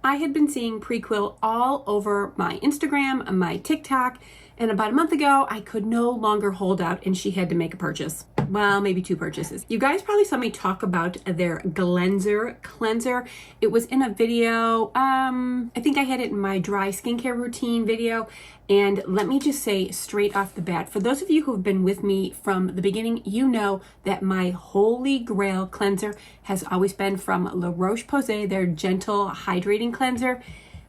I had been seeing Prequel all over my Instagram, my TikTok, and about a month ago, I could no longer hold out and she had to make a purchase. Well, maybe 2 purchases. You guys probably saw me talk about their Glenser cleanser. It was in a video. I think I had it in my dry skincare routine video. And let me just say straight off the bat, for those of you who have been with me from the beginning, you know that my holy grail cleanser has always been from La Roche-Posay, their gentle hydrating cleanser.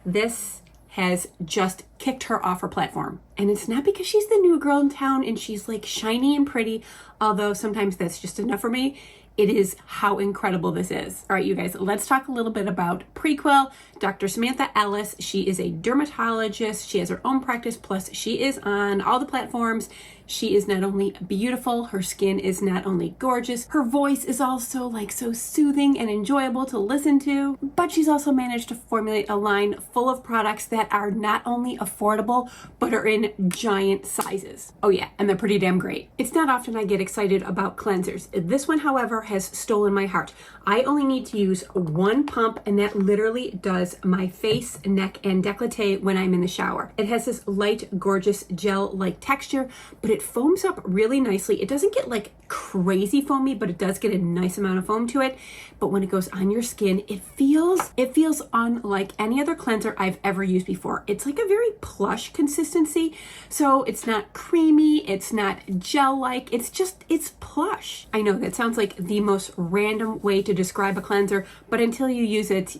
This has just kicked her off her platform. And it's not because she's the new girl in town and she's like shiny and pretty, although sometimes that's just enough for me. It is how incredible this is. All right, you guys, let's talk a little bit about Prequel. Dr. Samantha Ellis, she is a dermatologist. She has her own practice, plus she is on all the platforms. She is not only beautiful, her skin is not only gorgeous, her voice is also like so soothing and enjoyable to listen to, but she's also managed to formulate a line full of products that are not only affordable, but are in giant sizes. Oh yeah, and they're pretty damn great. It's not often I get excited about cleansers. This one, however, has stolen my heart. I only need to use 1 pump, and that literally does my face, neck, and décolleté when I'm in the shower. It has this light, gorgeous gel-like texture, but it foams up really nicely. It doesn't get like crazy foamy, but it does get a nice amount of foam to it. But when it goes on your skin, it feels unlike any other cleanser I've ever used before. It's like a very plush consistency. So it's not creamy, it's not gel-like, it's plush. I know that sounds like the most random way to describe a cleanser, but until you use it,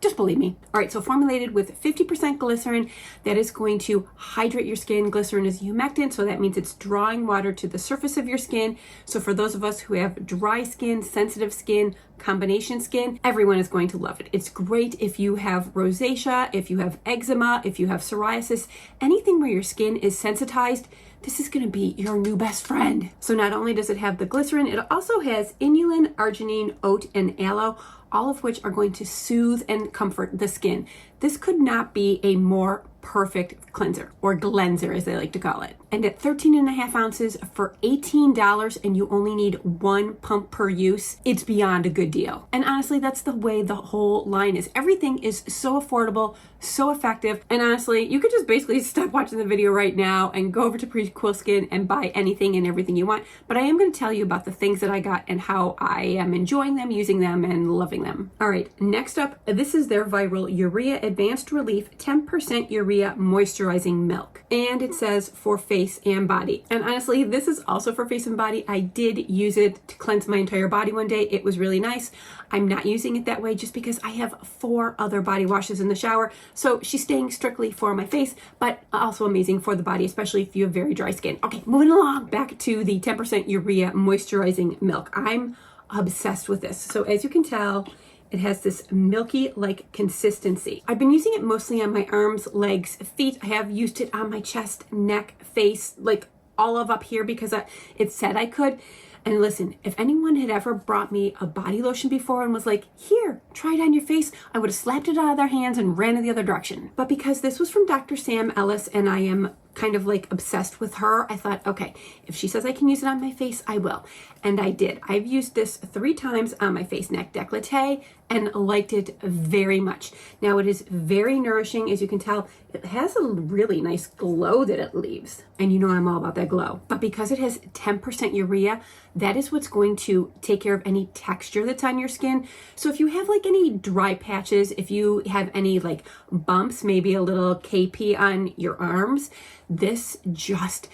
just believe me. All right, so formulated with 50% glycerin, that is going to hydrate your skin. Glycerin is humectant, so that means it's drawing water to the surface of your skin. So for those of us who have dry skin, sensitive skin, combination skin, everyone is going to love it. It's great if you have rosacea, if you have eczema, if you have psoriasis, anything where your skin is sensitized. This is going to be your new best friend. So not only does it have the glycerin, it also has inulin, arginine, oat, and aloe, all of which are going to soothe and comfort the skin. This could not be a more perfect cleanser, or glenser as they like to call it. And at 13.5 ounces for $18, and you only need 1 pump per use, it's beyond a good deal. And honestly, that's the way the whole line is. Everything is so affordable, so effective, and honestly, you could just basically stop watching the video right now and go over to Prequel Skin and buy anything and everything you want. But I am going to tell you about the things that I got and how I am enjoying them, using them, and loving them. All right, next up, this is their viral Urea Advanced Relief 10% Urea Moisturizing Milk. And it says for face and body. And honestly, this is also for face and body. I did use it to cleanse my entire body one day. It was really nice. I'm not using it that way just because I have 4 other body washes in the shower. So she's staying strictly for my face, but also amazing for the body, especially if you have very dry skin. Okay, moving along. Back to the 10% Urea Moisturizing Milk. I'm obsessed with this. So as you can tell, it has this milky-like consistency. I've been using it mostly on my arms, legs, feet. I have used it on my chest, neck, face, like all of up here because it said I could. And listen, if anyone had ever brought me a body lotion before and was like, here, try it on your face, I would have slapped it out of their hands and ran in the other direction. But because this was from Dr. Sam Ellis and I am kind of like obsessed with her, I thought, okay, if she says I can use it on my face, I will. And I did. I've used this 3 times on my face, neck, décolleté, and liked it very much. Now it is very nourishing, as you can tell. It has a really nice glow that it leaves. And you know I'm all about that glow. But because it has 10% urea, that is what's going to take care of any texture that's on your skin. So if you have like any dry patches, if you have any like bumps, maybe a little KP on your arms, this just,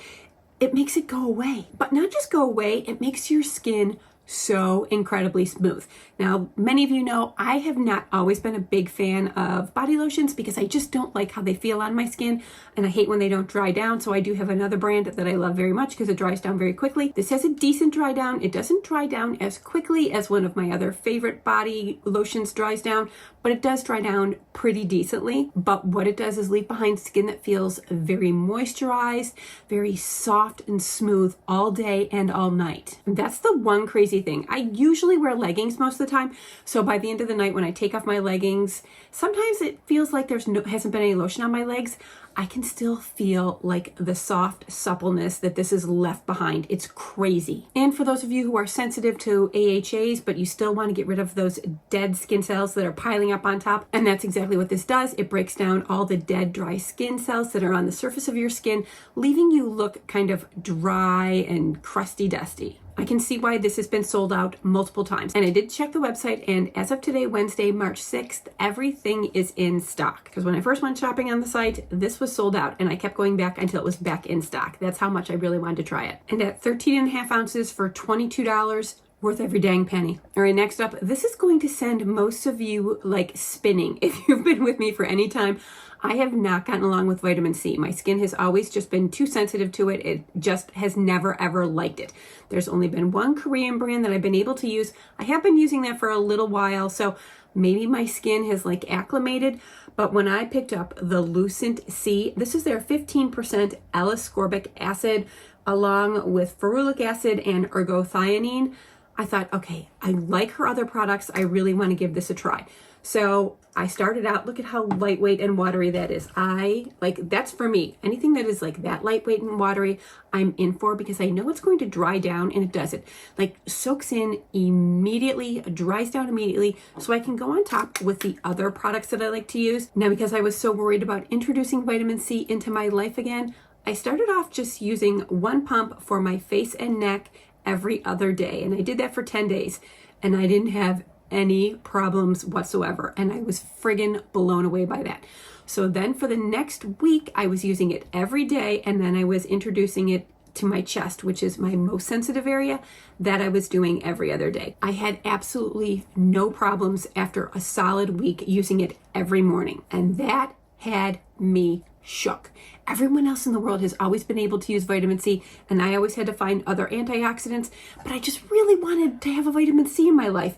it makes it go away. But not just go away, it makes your skin so incredibly smooth. Now, many of you know I have not always been a big fan of body lotions because I just don't like how they feel on my skin, and I hate when they don't dry down. So I do have another brand that I love very much because it dries down very quickly. This has a decent dry down. It doesn't dry down as quickly as one of my other favorite body lotions dries down, but it does dry down pretty decently. But what it does is leave behind skin that feels very moisturized, very soft and smooth all day and all night. And that's the one crazy crazy thing. I usually wear leggings most of the time. So by the end of the night, when I take off my leggings, sometimes it feels like hasn't been any lotion on my legs. I can still feel like the soft suppleness that this has left behind. It's crazy. And for those of you who are sensitive to AHAs, but you still want to get rid of those dead skin cells that are piling up on top, and that's exactly what this does. It breaks down all the dead, dry skin cells that are on the surface of your skin, leaving you look kind of dry and crusty dusty. I can see why this has been sold out multiple times. And I did check the website, and as of today, Wednesday, March 6th, everything is in stock. Because when I first went shopping on the site, this was sold out, and I kept going back until it was back in stock. That's how much I really wanted to try it. And at 13.5 ounces for $22, worth every dang penny. All right, next up, this is going to send most of you like spinning. If you've been with me for any time, I have not gotten along with vitamin C. My skin has always just been too sensitive to it. It just has never ever liked it. There's only been one Korean brand that I've been able to use. I have been using that for a little while, so maybe my skin has like acclimated. But when I picked up the Lucent C, this is their 15% L-ascorbic acid along with ferulic acid and ergothioneine. I thought, okay, I like her other products. I really want to give this a try. So I started out, look at how lightweight and watery that is. That's for me. Anything that is like that lightweight and watery, I'm in for, because I know it's going to dry down, and it does it. Like soaks in immediately, dries down immediately, so I can go on top with the other products that I like to use. Now, because I was so worried about introducing vitamin C into my life again, I started off just using one pump for my face and neck every other day. And I did that for 10 days, and I didn't have any problems whatsoever. And I was friggin' blown away by that. So then for the next week, I was using it every day, and then I was introducing it to my chest, which is my most sensitive area, that I was doing every other day. I had absolutely no problems after a solid week using it every morning. And that had me shook. Everyone else in the world has always been able to use vitamin C, and I always had to find other antioxidants, but I just really wanted to have a vitamin C in my life.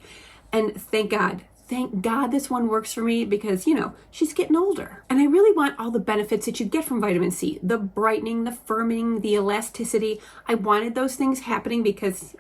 And thank God this one works for me, because, she's getting older. And I really want all the benefits that you get from vitamin C, the brightening, the firming, the elasticity. I wanted those things happening because,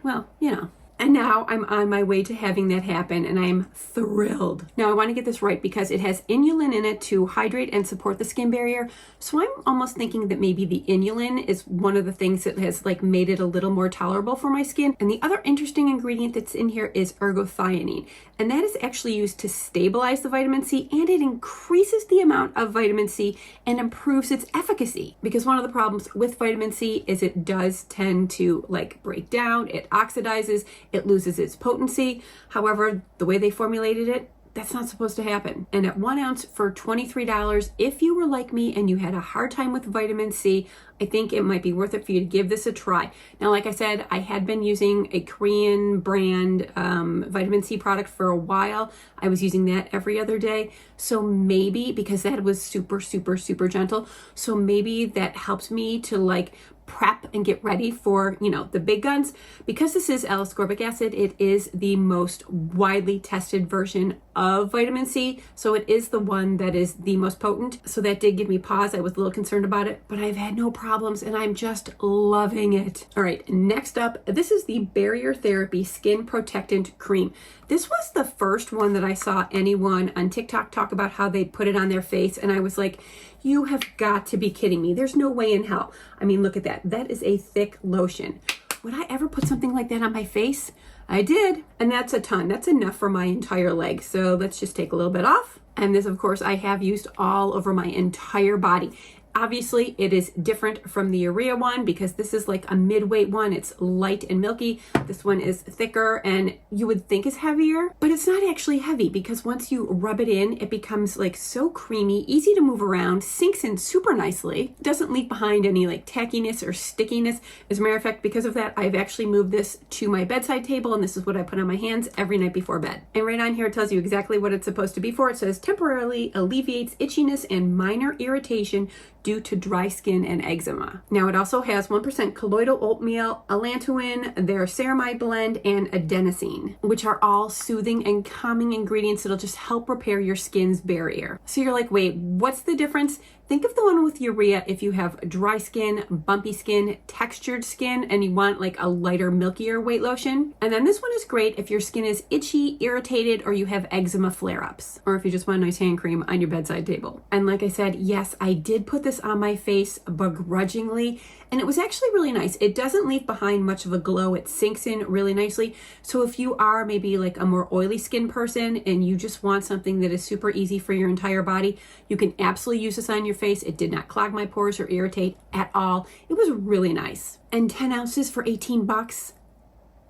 And now I'm on my way to having that happen, and I'm thrilled. Now I want to get this right, because it has inulin in it to hydrate and support the skin barrier. So I'm almost thinking that maybe the inulin is one of the things that has made it a little more tolerable for my skin. And the other interesting ingredient that's in here is ergothioneine. And that is actually used to stabilize the vitamin C, and it increases the amount of vitamin C and improves its efficacy. Because one of the problems with vitamin C is it does tend to break down, it oxidizes, it loses its potency. However, the way they formulated it, that's not supposed to happen. And at 1 ounce for $23, if you were like me and you had a hard time with vitamin C, I think it might be worth it for you to give this a try. Now, like I said, I had been using a Korean brand vitamin C product for a while. I was using that every other day. So maybe, because that was super, super, super gentle, so maybe that helps me to prep and get ready for, the big guns. Because this is L-ascorbic acid, it is the most widely tested version of vitamin C. So it is the one that is the most potent. So that did give me pause. I was a little concerned about it, but I've had no problems, and I'm just loving it. All right, next up, this is the Barrier Therapy Skin Protectant Cream. This was the first one that I saw anyone on TikTok talk about how they put it on their face, and I was like, you have got to be kidding me. There's no way in hell. I mean, look at that. That is a thick lotion. Would I ever put something like that on my face? I did, and that's a ton. That's enough for my entire leg. So let's just take a little bit off. And this, of course, I have used all over my entire body. Obviously, it is different from the urea one, because this is a mid-weight one. It's light and milky. This one is thicker, and you would think is heavier, but it's not actually heavy, because once you rub it in, it becomes so creamy, easy to move around, sinks in super nicely, doesn't leave behind any tackiness or stickiness. As a matter of fact, because of that, I've actually moved this to my bedside table, and this is what I put on my hands every night before bed. And right on here, it tells you exactly what it's supposed to be for. It says temporarily alleviates itchiness and minor irritation due to dry skin and eczema. Now, it also has 1% colloidal oatmeal, allantoin, their ceramide blend, and adenosine, which are all soothing and calming ingredients that'll just help repair your skin's barrier. So you're like, wait, what's the difference? Think of the one with urea if you have dry skin, bumpy skin, textured skin, and you want like a lighter, milkier weight lotion. And then this one is great if your skin is itchy, irritated, or you have eczema flare-ups, or if you just want a nice hand cream on your bedside table. And like I said, yes, I did put this on my face begrudgingly, and it was actually really nice. It doesn't leave behind much of a glow. It sinks in really nicely. So if you are maybe like a more oily skin person and you just want something that is super easy for your entire body, you can absolutely use this on your face. It did not clog my pores or irritate at all. It was really nice. And 10 ounces for 18 bucks.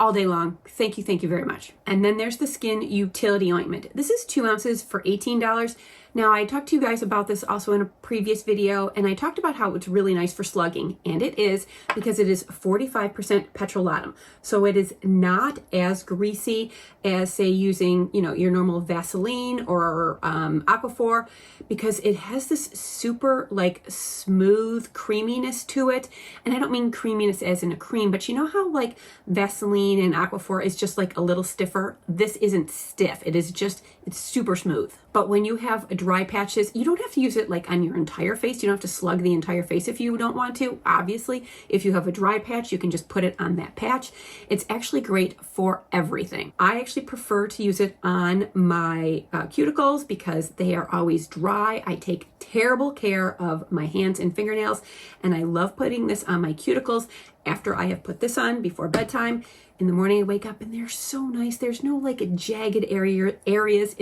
All day long. Thank you very much. And then there's the Skin Utility Ointment. This is 2 ounces for $18. Now, I talked to you guys about this also in a previous video, and I talked about how it's really nice for slugging, and it is, because it is 45% petrolatum. So it is not as greasy as, say, using, you know, your normal Vaseline or Aquaphor, because it has this super like smooth creaminess to it. And I don't mean creaminess as in a cream, but you know how like Vaseline and Aquaphor is just like a little stiffer? This isn't stiff. It is just, it's super smooth. But when you have dry patches, you don't have to use it like on your entire face. You don't have to slug the entire face if you don't want to. Obviously, if you have a dry patch, you can just put it on that patch. It's actually great for everything. I actually prefer to use it on my cuticles because they are always dry. I take terrible care of my hands and fingernails, and I love putting this on my cuticles after I have put this on before bedtime. In the morning, I wake up and they're so nice. There's no like jagged areas.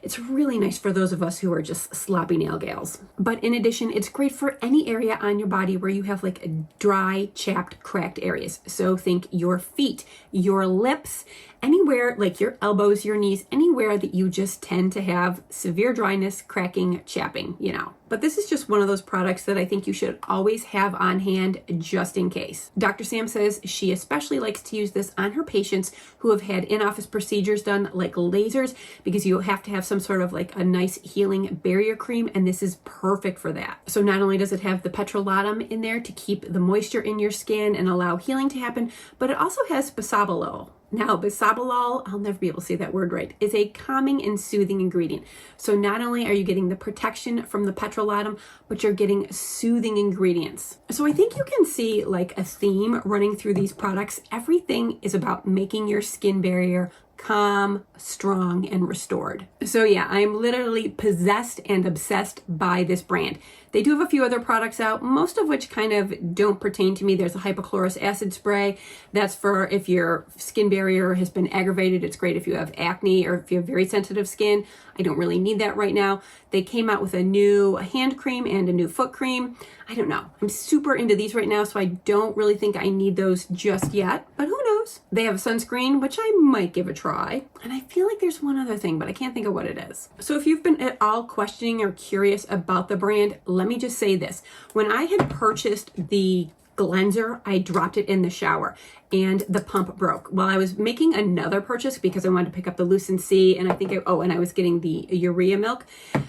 It's really nice for those of us who are just sloppy nail gals. But in addition, it's great for any area on your body where you have like dry, chapped, cracked areas. So think your feet, your lips, anywhere like your elbows, your knees, anywhere that you just tend to have severe dryness, cracking, chapping, you know. But this is just one of those products that I think you should always have on hand just in case. Dr. Sam says she especially likes to use this on her patients who have had in-office procedures done like lasers, because you have to have some sort of like a nice healing barrier cream, and this is perfect for that. So not only does it have the petrolatum in there to keep the moisture in your skin and allow healing to happen, but it also has bisabolol. Now, bisabolol, I'll never be able to say that word right, is a calming and soothing ingredient. So not only are you getting the protection from the petrolatum, but you're getting soothing ingredients. So I think you can see like a theme running through these products. Everything is about making your skin barrier calm, strong, and restored. So yeah, I'm literally possessed and obsessed by this brand. They do have a few other products out, most of which kind of don't pertain to me. There's a hypochlorous acid spray. That's for if your skin barrier has been aggravated. It's great if you have acne or if you have very sensitive skin. I don't really need that right now. They came out with a new hand cream and a new foot cream. I don't know. I'm super into these right now, so I don't really think I need those just yet, but who knows? They have a sunscreen, which I might give a try. And I feel like there's one other thing, but I can't think of what it is. So if you've been at all questioning or curious about the brand, let me just say this. When I had purchased the cleanser, I dropped it in the shower and the pump broke. Well, I was making another purchase because I wanted to pick up the Lucent C, and I think and I was getting the urea milk.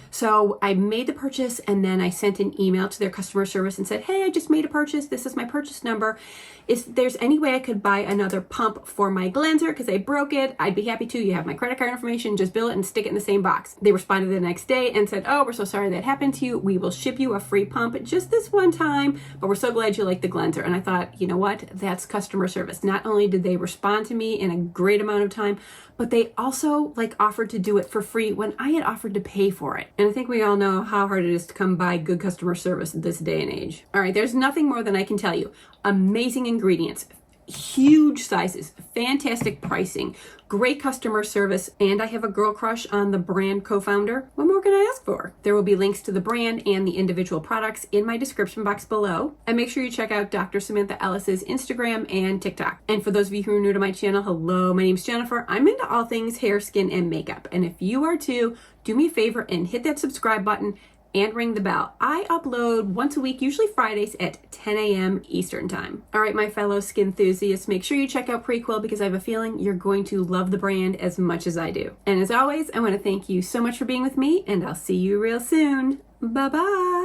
So I made the purchase, and then I sent an email to their customer service and said, hey, I just made a purchase. This is my purchase number. If there's any way I could buy another pump for my cleanser because I broke it, I'd be happy to. You have my credit card information, just bill it and stick it in the same box. They responded the next day and said, oh, we're so sorry that happened to you. We will ship you a free pump just this one time, but we're so glad you like the cleanser. And I thought, you know what? That's customer service. Not only did they respond to me in a great amount of time, but they also like offered to do it for free when I had offered to pay for it. And I think we all know how hard it is to come by good customer service this day and age. All right, there's nothing more than I can tell you. Amazing ingredients, huge sizes, fantastic pricing, great customer service, and I have a girl crush on the brand co-founder. What more can I ask for? There will be links to the brand and the individual products in my description box below. And make sure you check out Dr. Samantha Ellis's Instagram and TikTok. And for those of you who are new to my channel, hello, my name's Jennifer. I'm into all things hair, skin, and makeup. And if you are too, do me a favor and hit that subscribe button and ring the bell. I upload once a week, usually Fridays at 10 a.m. Eastern time. All right, my fellow skin enthusiasts, make sure you check out Prequel because I have a feeling you're going to love the brand as much as I do. And as always, I want to thank you so much for being with me, and I'll see you real soon. Bye-bye.